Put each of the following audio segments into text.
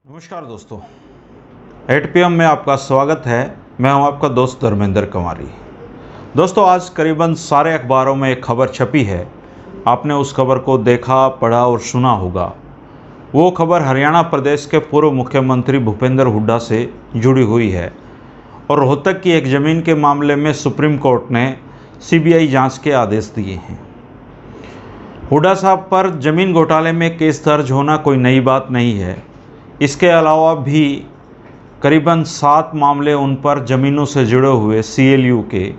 नमस्कार दोस्तों, 8 PM में आपका स्वागत है। मैं हूं आपका दोस्त धर्मेंद्र कुमारी। दोस्तों, आज करीबन सारे अखबारों में एक खबर छपी है। आपने उस खबर को देखा, पढ़ा और सुना होगा। वो खबर हरियाणा प्रदेश के पूर्व मुख्यमंत्री भूपेंद्र हुड्डा से जुड़ी हुई है और रोहतक की एक ज़मीन के मामले में सुप्रीम कोर्ट ने CBI जांच के आदेश दिए हैं। हुड्डा साहब पर ज़मीन घोटाले में केस दर्ज होना कोई नई बात नहीं है। इसके अलावा भी करीबन 7 मामले उन पर ज़मीनों से जुड़े हुए CLU के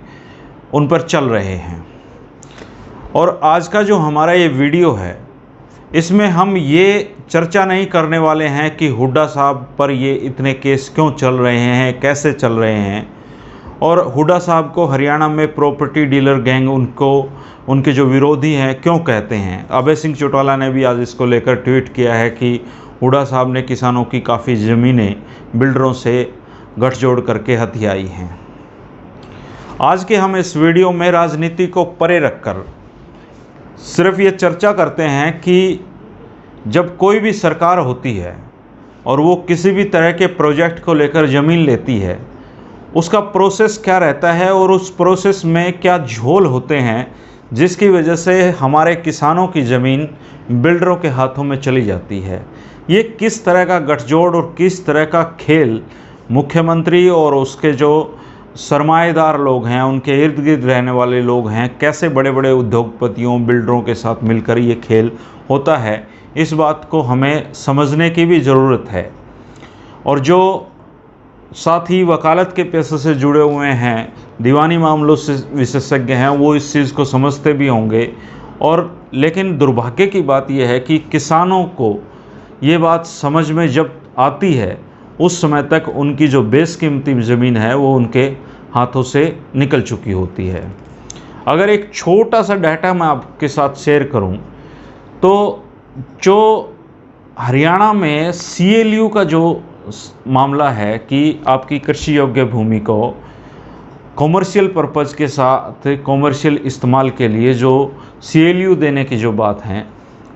उन पर चल रहे हैं। और आज का जो हमारा ये वीडियो है, इसमें हम ये चर्चा नहीं करने वाले हैं कि हुड्डा साहब पर ये इतने केस क्यों चल रहे हैं, कैसे चल रहे हैं, और हुड्डा साहब को हरियाणा में प्रॉपर्टी डीलर गैंग उनके जो विरोधी हैं क्यों कहते हैं। अभय सिंह चौटाला ने भी आज इसको लेकर ट्वीट किया है कि हुड्डा साहब ने किसानों की काफ़ी ज़मीनें बिल्डरों से गठजोड़ करके हथियाई हैं। आज के हम इस वीडियो में राजनीति को परे रखकर सिर्फ ये चर्चा करते हैं कि जब कोई भी सरकार होती है और वो किसी भी तरह के प्रोजेक्ट को लेकर ज़मीन लेती है, उसका प्रोसेस क्या रहता है और उस प्रोसेस में क्या झोल होते हैं जिसकी वजह से हमारे किसानों की ज़मीन बिल्डरों के हाथों में चली जाती है। ये किस तरह का गठजोड़ और किस तरह का खेल मुख्यमंत्री और उसके जो सरमाएदार लोग हैं, उनके इर्द गिर्द रहने वाले लोग हैं, कैसे बड़े बड़े उद्योगपतियों बिल्डरों के साथ मिलकर ये खेल होता है, इस बात को हमें समझने की भी ज़रूरत है। और जो साथ ही वकालत के पेशे से जुड़े हुए हैं, दीवानी मामलों से विशेषज्ञ हैं, वो इस चीज़ को समझते भी होंगे। और लेकिन दुर्भाग्य की बात यह है कि किसानों को ये बात समझ में जब आती है, उस समय तक उनकी जो बेशकीमती ज़मीन है वो उनके हाथों से निकल चुकी होती है। अगर एक छोटा सा डाटा मैं आपके साथ शेयर करूं, तो जो हरियाणा में CLU का जो मामला है कि आपकी कृषि योग्य भूमि को कॉमर्शियल पर्पज़ के साथ कॉमर्शियल इस्तेमाल के लिए जो CLU देने की जो बात है,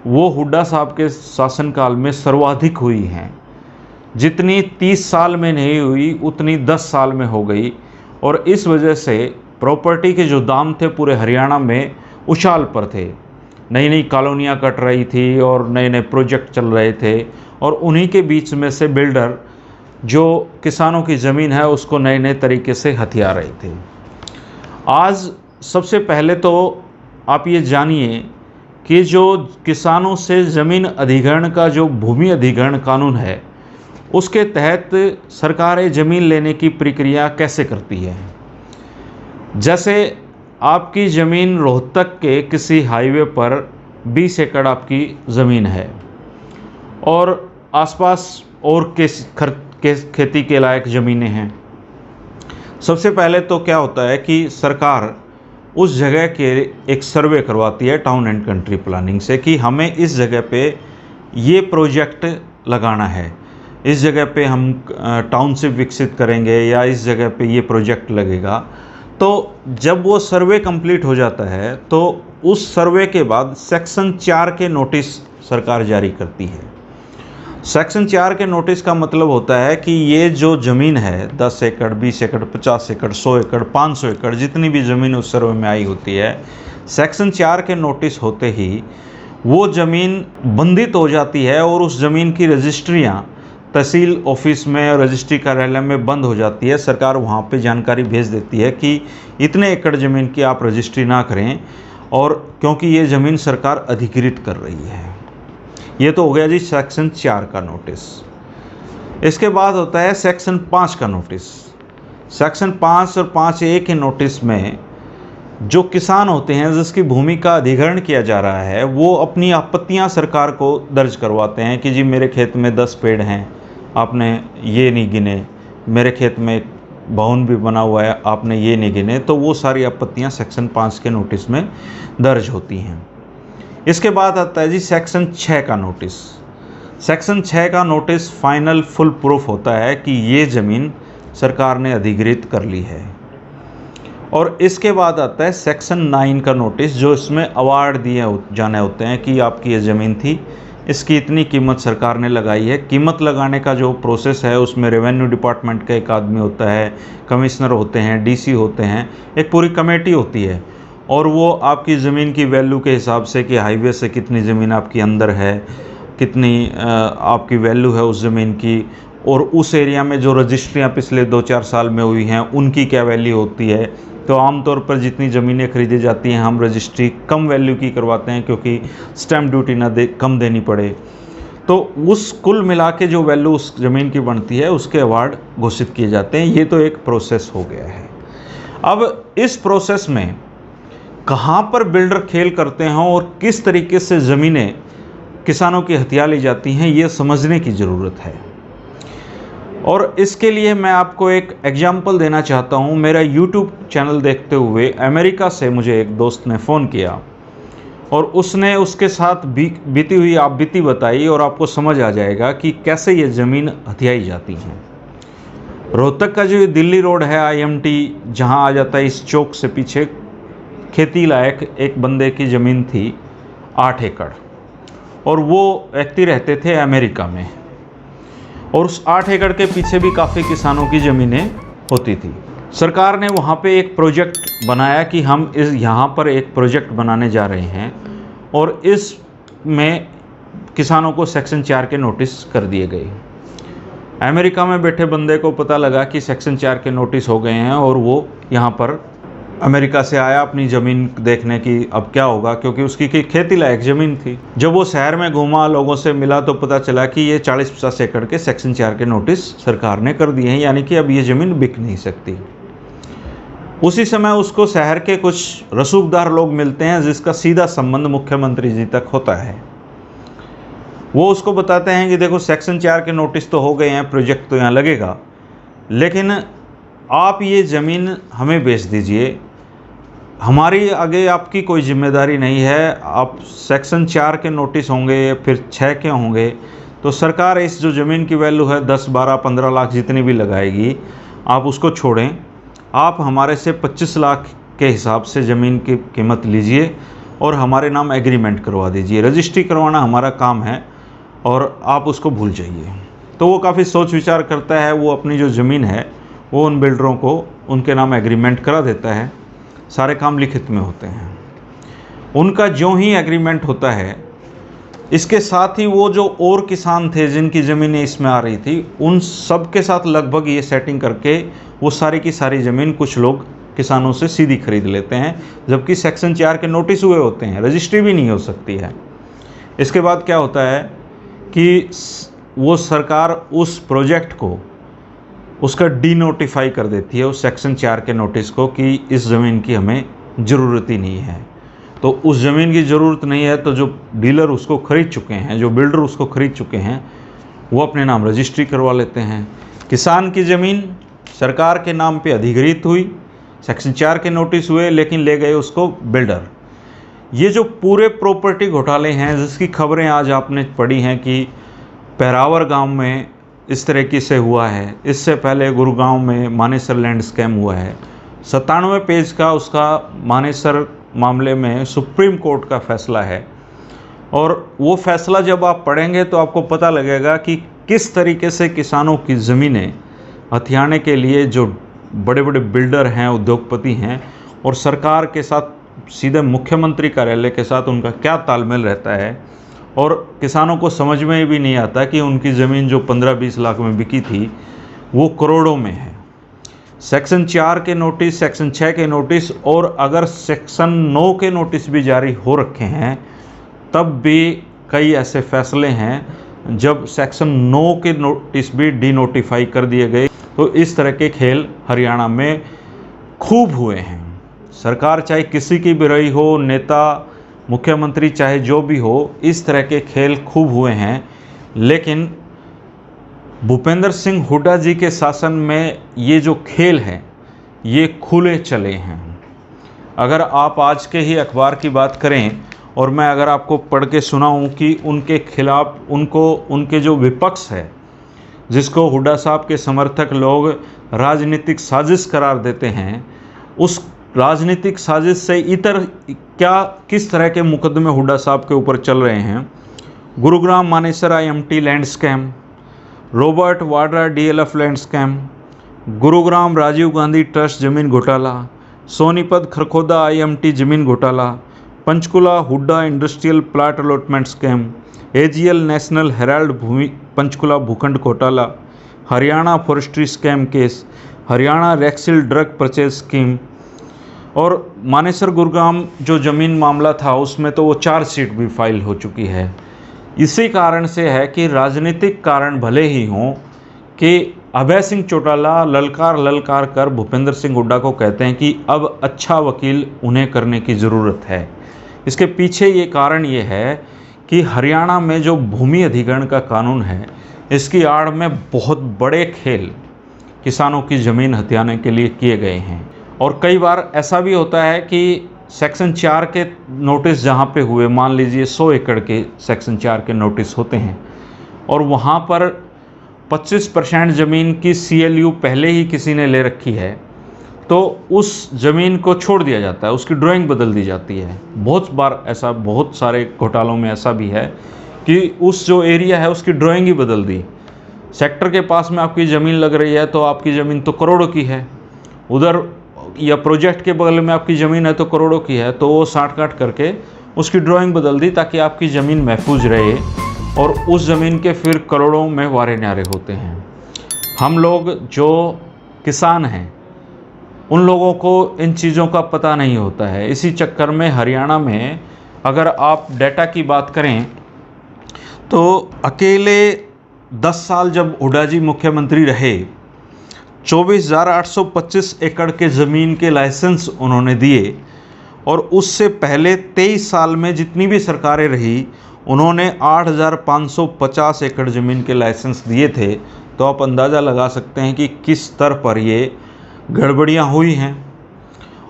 वो हुड्डा साहब के शासनकाल में सर्वाधिक हुई हैं। जितनी 30 साल में नहीं हुई, उतनी 10 साल में हो गई। और इस वजह से प्रॉपर्टी के जो दाम थे पूरे हरियाणा में उछाल पर थे। नई नई कॉलोनियाँ कट रही थी और नए नए प्रोजेक्ट चल रहे थे, और उन्हीं के बीच में से बिल्डर जो किसानों की ज़मीन है उसको नए नए तरीके से हथिया रहे थे। आज सबसे पहले तो आप ये जानिए कि जो किसानों से ज़मीन अधिग्रहण का जो भूमि अधिग्रहण कानून है, उसके तहत सरकारें ज़मीन लेने की प्रक्रिया कैसे करती है। जैसे आपकी ज़मीन रोहतक के किसी हाईवे पर 20 एकड़ आपकी ज़मीन है और आसपास और खेती के लायक ज़मीनें हैं। सबसे पहले तो क्या होता है कि सरकार उस जगह के एक सर्वे करवाती है टाउन एंड कंट्री प्लानिंग से कि हमें इस जगह पे ये प्रोजेक्ट लगाना है, इस जगह पे हम टाउनशिप विकसित करेंगे या इस जगह पे ये प्रोजेक्ट लगेगा। तो जब वो सर्वे कंप्लीट हो जाता है तो उस सर्वे के बाद सेक्शन 4 के नोटिस सरकार जारी करती है। सेक्शन 4 के नोटिस का मतलब होता है कि ये जो ज़मीन है 10 एकड़, 20 एकड़, 50 एकड़, 100 एकड़, 500 एकड़, जितनी भी ज़मीन उस सर्वे में आई होती है, सेक्शन 4 के नोटिस होते ही वो ज़मीन बंधित हो जाती है और उस ज़मीन की रजिस्ट्रियाँ तहसील ऑफिस में, रजिस्ट्री कार्यालय में बंद हो जाती है। सरकार वहाँ पे जानकारी भेज देती है कि इतने एकड़ ज़मीन की आप रजिस्ट्री ना करें, और क्योंकि ये ज़मीन सरकार अधिकृत कर रही है। ये तो हो गया जी सेक्शन 4 का नोटिस। इसके बाद होता है सेक्शन 5 का नोटिस। सेक्शन 5 और 5A के नोटिस में जो किसान होते हैं जिसकी भूमि का अधिग्रहण किया जा रहा है, वो अपनी आपत्तियां सरकार को दर्ज करवाते हैं कि जी मेरे खेत में 10 पेड़ हैं, आपने ये नहीं गिने, मेरे खेत में एक भवन भी बना हुआ है, आपने ये नहीं गिने। तो वो सारी आपत्तियां सेक्शन 5 के नोटिस में दर्ज होती हैं। इसके बाद आता है जी सेक्शन 6 का नोटिस। सेक्शन 6 का नोटिस फाइनल फुल प्रूफ होता है कि ये ज़मीन सरकार ने अधिग्रहित कर ली है। और इसके बाद आता है सेक्शन 9 का नोटिस, जो इसमें अवार्ड दिए जाने होते हैं कि आपकी ये ज़मीन थी, इसकी इतनी कीमत सरकार ने लगाई है। कीमत लगाने का जो प्रोसेस है उसमें रेवेन्यू डिपार्टमेंट का एक आदमी होता है, कमिश्नर होते हैं, डीसी होते हैं, एक पूरी कमेटी होती है और वो आपकी ज़मीन की वैल्यू के हिसाब से कि हाईवे से कितनी ज़मीन आपकी अंदर है, कितनी आपकी वैल्यू है उस ज़मीन की, और उस एरिया में जो रजिस्ट्रियाँ पिछले 2-4 साल में हुई हैं उनकी क्या वैल्यू होती है। तो आमतौर पर जितनी ज़मीनें खरीदी जाती हैं हम रजिस्ट्री कम वैल्यू की करवाते हैं क्योंकि स्टैम्प ड्यूटी कम देनी पड़े। तो उस कुल मिला के जो वैल्यू उस ज़मीन की बनती है उसके अवार्ड घोषित किए जाते हैं। ये तो एक प्रोसेस हो गया है। अब इस प्रोसेस में कहाँ पर बिल्डर खेल करते हैं और किस तरीके से ज़मीनें किसानों की हथिया ली जाती हैं, ये समझने की ज़रूरत है। और इसके लिए मैं आपको एक एग्जाम्पल देना चाहता हूँ। मेरा यूट्यूब चैनल देखते हुए अमेरिका से मुझे एक दोस्त ने फ़ोन किया और उसने उसके साथ बीती हुई आप बीती बताई और आपको समझ आ जाएगा कि कैसे ये ज़मीन हथियाई जाती हैं। रोहतक का जो दिल्ली रोड है IMT जहाँ आ जाता है, इस चौक से पीछे खेती लायक एक बंदे की ज़मीन थी 8 एकड़ और वो व्यक्ति रहते थे अमेरिका में, और उस 8 एकड़ के पीछे भी काफ़ी किसानों की ज़मीनें होती थी। सरकार ने वहाँ पे एक प्रोजेक्ट बनाया कि हम यहाँ पर एक प्रोजेक्ट बनाने जा रहे हैं और इसमें किसानों को सेक्शन 4 के नोटिस कर दिए गए। अमेरिका में बैठे बंदे को पता लगा कि सेक्शन 4 के नोटिस हो गए हैं और वो यहाँ पर अमेरिका से आया अपनी ज़मीन देखने की अब क्या होगा, क्योंकि उसकी खेती लायक ज़मीन थी। जब वो शहर में घूमा, लोगों से मिला, तो पता चला कि ये 40-50 एकड़ के सेक्शन 4 के नोटिस सरकार ने कर दिए हैं, यानी कि अब ये ज़मीन बिक नहीं सकती। उसी समय उसको शहर के कुछ रसूखदार लोग मिलते हैं जिसका सीधा संबंध मुख्यमंत्री जी तक होता है। वो उसको बताते हैं कि देखो सेक्शन 4 के नोटिस तो हो गए हैं, प्रोजेक्ट तो यहाँ लगेगा, लेकिन आप ये ज़मीन हमें बेच दीजिए, हमारी आगे आपकी कोई जिम्मेदारी नहीं है। आप सेक्शन 4 के नोटिस होंगे, फिर 6 के होंगे, तो सरकार इस जो ज़मीन की वैल्यू है 10, 12, 15 लाख जितनी भी लगाएगी, आप उसको छोड़ें। आप हमारे से 25 लाख के हिसाब से ज़मीन की कीमत लीजिए और हमारे नाम एग्रीमेंट करवा दीजिए। रजिस्ट्री करवाना हमारा काम है और आप उसको भूल जाइए। तो वो काफ़ी सोच विचार करता है, वो अपनी जो ज़मीन है वो उन बिल्डरों को उनके नाम एग्रीमेंट करा देता है। सारे काम लिखित में होते हैं। उनका जो ही एग्रीमेंट होता है, इसके साथ ही वो जो और किसान थे जिनकी ज़मीनें इसमें आ रही थी, उन सब के साथ लगभग ये सेटिंग करके वो सारी की सारी ज़मीन कुछ लोग किसानों से सीधी खरीद लेते हैं, जबकि सेक्शन 4 के नोटिस हुए होते हैं, रजिस्ट्री भी नहीं हो सकती है। इसके बाद क्या होता है कि वो सरकार उस प्रोजेक्ट को उसका डीनोटिफाई कर देती है, उस सेक्शन 4 के नोटिस को, कि इस ज़मीन की हमें ज़रूरत ही नहीं है। तो उस ज़मीन की ज़रूरत नहीं है तो जो डीलर उसको ख़रीद चुके हैं, जो बिल्डर उसको ख़रीद चुके हैं, वो अपने नाम रजिस्ट्री करवा लेते हैं। किसान की ज़मीन सरकार के नाम पे अधिग्रहित हुई, सेक्शन 4 के नोटिस हुए, लेकिन ले गए उसको बिल्डर। ये जो पूरे प्रॉपर्टी घोटाले हैं जिसकी खबरें आज आपने पढ़ी हैं कि पहरावर गाँव में इस तरीके से हुआ है, इससे पहले गुरुगांव में मानेसर लैंड स्कैम हुआ है। 97 पेज का उसका मानेसर मामले में सुप्रीम कोर्ट का फैसला है, और वो फैसला जब आप पढ़ेंगे तो आपको पता लगेगा कि किस तरीके से किसानों की ज़मीनें हथियाने के लिए जो बड़े बड़े बिल्डर हैं, उद्योगपति हैं, और सरकार के साथ सीधे मुख्यमंत्री कार्यालय के साथ उनका क्या तालमेल रहता है, और किसानों को समझ में भी नहीं आता कि उनकी ज़मीन जो 15-20 लाख में बिकी थी वो करोड़ों में है। सेक्शन 4 के नोटिस, सेक्शन 6 के नोटिस, और अगर सेक्शन 9 के नोटिस भी जारी हो रखे हैं, तब भी कई ऐसे फैसले हैं जब सेक्शन 9 के नोटिस भी डीनोटिफाई कर दिए गए। तो इस तरह के खेल हरियाणा में खूब हुए हैं। सरकार चाहे किसी की भी रही हो, नेता, मुख्यमंत्री चाहे जो भी हो, इस तरह के खेल खूब हुए हैं। लेकिन भूपेंद्र सिंह हुड्डा जी के शासन में ये जो खेल हैं ये खुले चले हैं। अगर आप आज के ही अखबार की बात करें और मैं अगर आपको पढ़ के सुनाऊं कि उनके खिलाफ उनके जो विपक्ष है, जिसको हुड्डा साहब के समर्थक लोग राजनीतिक साजिश करार देते हैं, उस राजनीतिक साजिश से इतर किस तरह के मुकदमे हुड्डा साहब के ऊपर चल रहे हैं, Gurugram Manesar IMT land scam, Robert Vadra DLF land scam, Gurugram Rajiv Gandhi trust जमीन घोटाला, सोनीपत खरखोदा IMT जमीन घोटाला, Panchkula Hooda industrial plot allotment scam, AGL National Herald भूमि पंचकुला भूखंड घोटाला, Haryana forestry scam case, Haryana Rexil drug purchase scheme. और मानेसर गुरुग्राम जो ज़मीन मामला था उसमें तो वो चार्जशीट भी फाइल हो चुकी है। इसी कारण से है कि राजनीतिक कारण भले ही हों कि अभय सिंह चौटाला ललकार ललकार कर भूपेंद्र सिंह हुड्डा को कहते हैं कि अब अच्छा वकील उन्हें करने की ज़रूरत है। इसके पीछे ये कारण ये है कि हरियाणा में जो भूमि अधिग्रहण का कानून है, इसकी आड़ में बहुत बड़े खेल किसानों की ज़मीन हथियाने के लिए किए गए हैं। और कई बार ऐसा भी होता है कि सेक्शन 4 के नोटिस जहाँ पे हुए, मान लीजिए 100 एकड़ के सेक्शन 4 के नोटिस होते हैं और वहाँ पर 25% ज़मीन की CLU पहले ही किसी ने ले रखी है, तो उस ज़मीन को छोड़ दिया जाता है, उसकी ड्राइंग बदल दी जाती है। बहुत बार ऐसा, बहुत सारे घोटालों में ऐसा भी है कि उस जो एरिया है उसकी ड्राइंग ही बदल दी। सेक्टर के पास में आपकी ज़मीन लग रही है तो आपकी ज़मीन तो करोड़ों की है, उधर या प्रोजेक्ट के बगल में आपकी ज़मीन है तो करोड़ों की है, तो वो साठ काट करके उसकी ड्राइंग बदल दी ताकि आपकी ज़मीन महफूज रहे और उस ज़मीन के फिर करोड़ों में वारे न्यारे होते हैं। हम लोग जो किसान हैं उन लोगों को इन चीज़ों का पता नहीं होता है। इसी चक्कर में हरियाणा में अगर आप डेटा की बात करें तो अकेले 10 साल जब हुड्डा जी मुख्यमंत्री रहे, 24,825 एकड़ के ज़मीन के लाइसेंस उन्होंने दिए और उससे पहले 23 साल में जितनी भी सरकारें रही उन्होंने 8,550 एकड़ ज़मीन के लाइसेंस दिए थे। तो आप अंदाज़ा लगा सकते हैं कि किस स्तर पर ये गड़बड़ियाँ हुई हैं।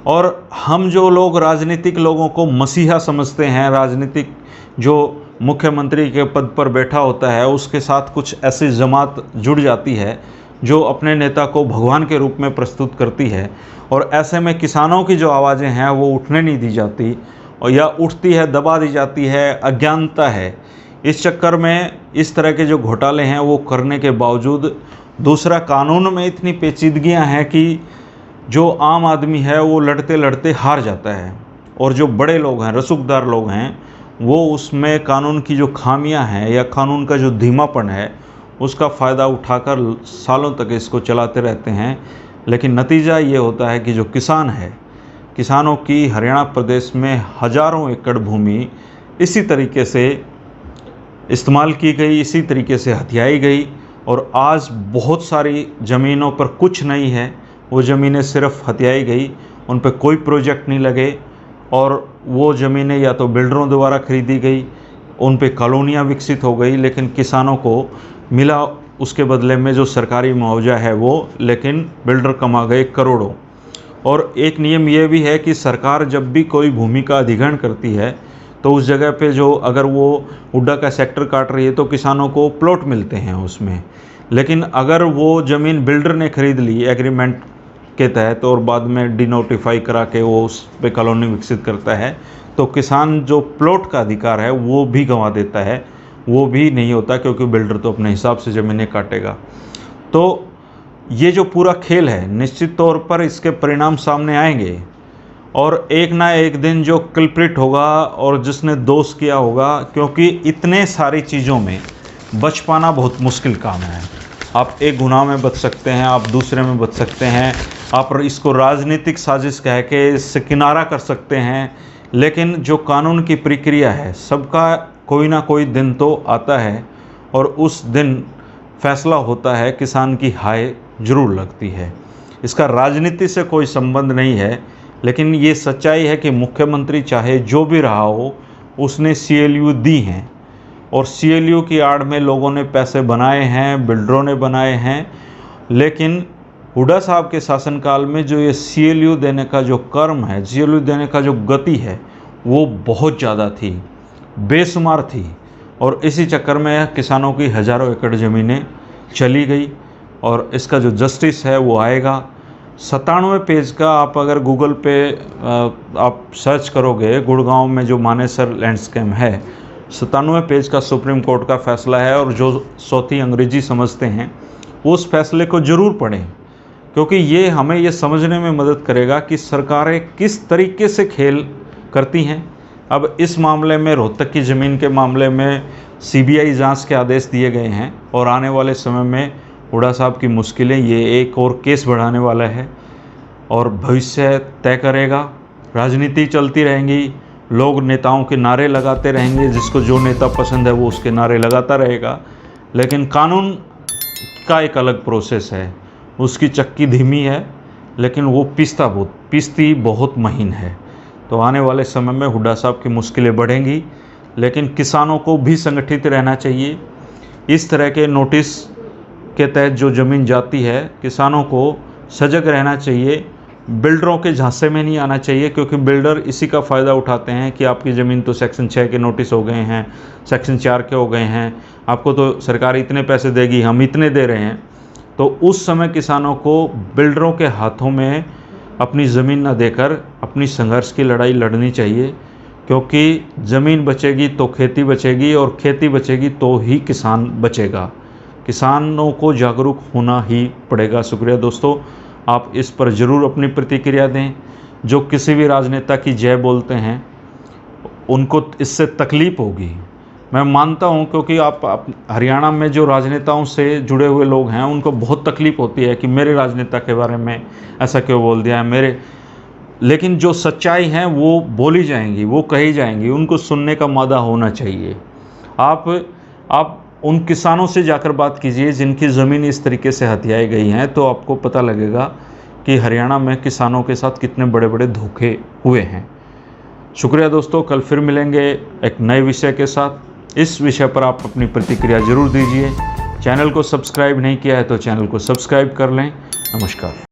और हम जो लोग राजनीतिक लोगों को मसीहा समझते हैं, राजनीतिक जो मुख्यमंत्री के पद पर बैठा होता है उसके साथ कुछ ऐसी जमात जुड़ जाती है जो अपने नेता को भगवान के रूप में प्रस्तुत करती है, और ऐसे में किसानों की जो आवाज़ें हैं वो उठने नहीं दी जाती, और या उठती है दबा दी जाती है, अज्ञानता है। इस चक्कर में इस तरह के जो घोटाले हैं वो करने के बावजूद, दूसरा कानून में इतनी पेचीदगियां हैं कि जो आम आदमी है वो लड़ते लड़ते हार जाता है, और जो बड़े लोग हैं, रसूखदार लोग हैं, वो उसमें कानून की जो खामियां हैं या कानून का जो धीमापन है उसका फ़ायदा उठाकर सालों तक इसको चलाते रहते हैं। लेकिन नतीजा ये होता है कि जो किसान है, किसानों की हरियाणा प्रदेश में हज़ारों एकड़ भूमि इसी तरीके से इस्तेमाल की गई, इसी तरीके से हथियाई गई, और आज बहुत सारी ज़मीनों पर कुछ नहीं है, वो ज़मीनें सिर्फ हथियाई गई, उन पर कोई प्रोजेक्ट नहीं लगे, और वो ज़मीनें या तो बिल्डरों द्वारा खरीदी गई, उन पे कॉलोनियाँ विकसित हो गई, लेकिन किसानों को मिला उसके बदले में जो सरकारी मुआवजा है वो, लेकिन बिल्डर कमा गए करोड़ों। और एक नियम ये भी है कि सरकार जब भी कोई भूमि का अधिग्रहण करती है तो उस जगह पे जो, अगर वो हुड्डा का सेक्टर काट रही है तो किसानों को प्लॉट मिलते हैं उसमें, लेकिन अगर वो ज़मीन बिल्डर ने खरीद ली एग्रीमेंट के तहत और बाद में डिनोटिफाई करा के वो उस पे कॉलोनी विकसित करता है, तो किसान जो प्लॉट का अधिकार है वो भी गंवा देता है, वो भी नहीं होता, क्योंकि बिल्डर तो अपने हिसाब से ज़मीनें काटेगा। तो ये जो पूरा खेल है निश्चित तौर पर इसके परिणाम सामने आएंगे, और एक ना एक दिन जो कल्प्रिट होगा और जिसने दोष किया होगा, क्योंकि इतने सारी चीज़ों में बच पाना बहुत मुश्किल काम है। आप एक गुनाह में बच सकते हैं, आप दूसरे में बच सकते हैं, आप इसको राजनीतिक साजिश कह के इससे किनारा कर सकते हैं, लेकिन जो कानून की प्रक्रिया है सबका कोई ना कोई दिन तो आता है, और उस दिन फैसला होता है, किसान की हाय जरूर लगती है। इसका राजनीति से कोई संबंध नहीं है, लेकिन ये सच्चाई है कि मुख्यमंत्री चाहे जो भी रहा हो उसने CLU दी हैं, और CLU की आड़ में लोगों ने पैसे बनाए हैं, बिल्डरों ने बनाए हैं, लेकिन हुड्डा साहब के शासनकाल में जो ये CLU देने का जो कर्म है, CLU देने का जो गति है, वो बहुत ज़्यादा थी, बेशुमार थी, और इसी चक्कर में किसानों की हज़ारों एकड़ ज़मीनें चली गई। और इसका जो जस्टिस है वो आएगा। 97 पेज का आप अगर गूगल पे आप सर्च करोगे, गुड़गांव में जो मानेसर लैंड स्कैम है, 97 पेज का सुप्रीम कोर्ट का फैसला है और जो चौथी अंग्रेजी समझते हैं वो उस फैसले को ज़रूर पढ़ें, क्योंकि ये हमें ये समझने में मदद करेगा कि सरकारें किस तरीके से खेल करती हैं। अब इस मामले में, रोहतक की ज़मीन के मामले में सीबीआई जांच के आदेश दिए गए हैं और आने वाले समय में हुड्डा साहब की मुश्किलें, ये एक और केस बढ़ाने वाला है और भविष्य तय करेगा। राजनीति चलती रहेंगी, लोग नेताओं के नारे लगाते रहेंगे, जिसको जो नेता पसंद है वो उसके नारे लगाता रहेगा, लेकिन कानून का एक अलग प्रोसेस है। उसकी चक्की धीमी है लेकिन वो पीसती बहुत महीन है। तो आने वाले समय में हुड्डा साहब की मुश्किलें बढ़ेंगी, लेकिन किसानों को भी संगठित रहना चाहिए। इस तरह के नोटिस के तहत जो ज़मीन जाती है, किसानों को सजग रहना चाहिए, बिल्डरों के झांसे में नहीं आना चाहिए, क्योंकि बिल्डर इसी का फ़ायदा उठाते हैं कि आपकी ज़मीन तो सेक्शन 6 के नोटिस हो गए हैं, सेक्शन 4 के हो गए हैं, आपको तो सरकार इतने पैसे देगी, हम इतने दे रहे हैं। तो उस समय किसानों को बिल्डरों के हाथों में अपनी ज़मीन न देकर अपनी संघर्ष की लड़ाई लड़नी चाहिए, क्योंकि ज़मीन बचेगी तो खेती बचेगी और खेती बचेगी तो ही किसान बचेगा। किसानों को जागरूक होना ही पड़ेगा। शुक्रिया दोस्तों, आप इस पर ज़रूर अपनी प्रतिक्रिया दें। जो किसी भी राजनेता की जय बोलते हैं उनको इससे तकलीफ़ होगी, मैं मानता हूं, क्योंकि आप हरियाणा में जो राजनेताओं से जुड़े हुए लोग हैं उनको बहुत तकलीफ़ होती है कि मेरे राजनेता के बारे में ऐसा क्यों बोल दिया है मेरे। लेकिन जो सच्चाई है वो बोली जाएंगी, वो कही जाएंगी, उनको सुनने का मादा होना चाहिए। आप उन किसानों से जाकर बात कीजिए जिनकी ज़मीन इस तरीके से हथियाई गई हैं, तो आपको पता लगेगा कि हरियाणा में किसानों के साथ कितने बड़े बड़े धोखे हुए हैं। शुक्रिया दोस्तों, कल फिर मिलेंगे एक नए विषय के साथ। इस विषय पर आप अपनी प्रतिक्रिया ज़रूर दीजिए। चैनल को सब्सक्राइब नहीं किया है तो चैनल को सब्सक्राइब कर लें। नमस्कार।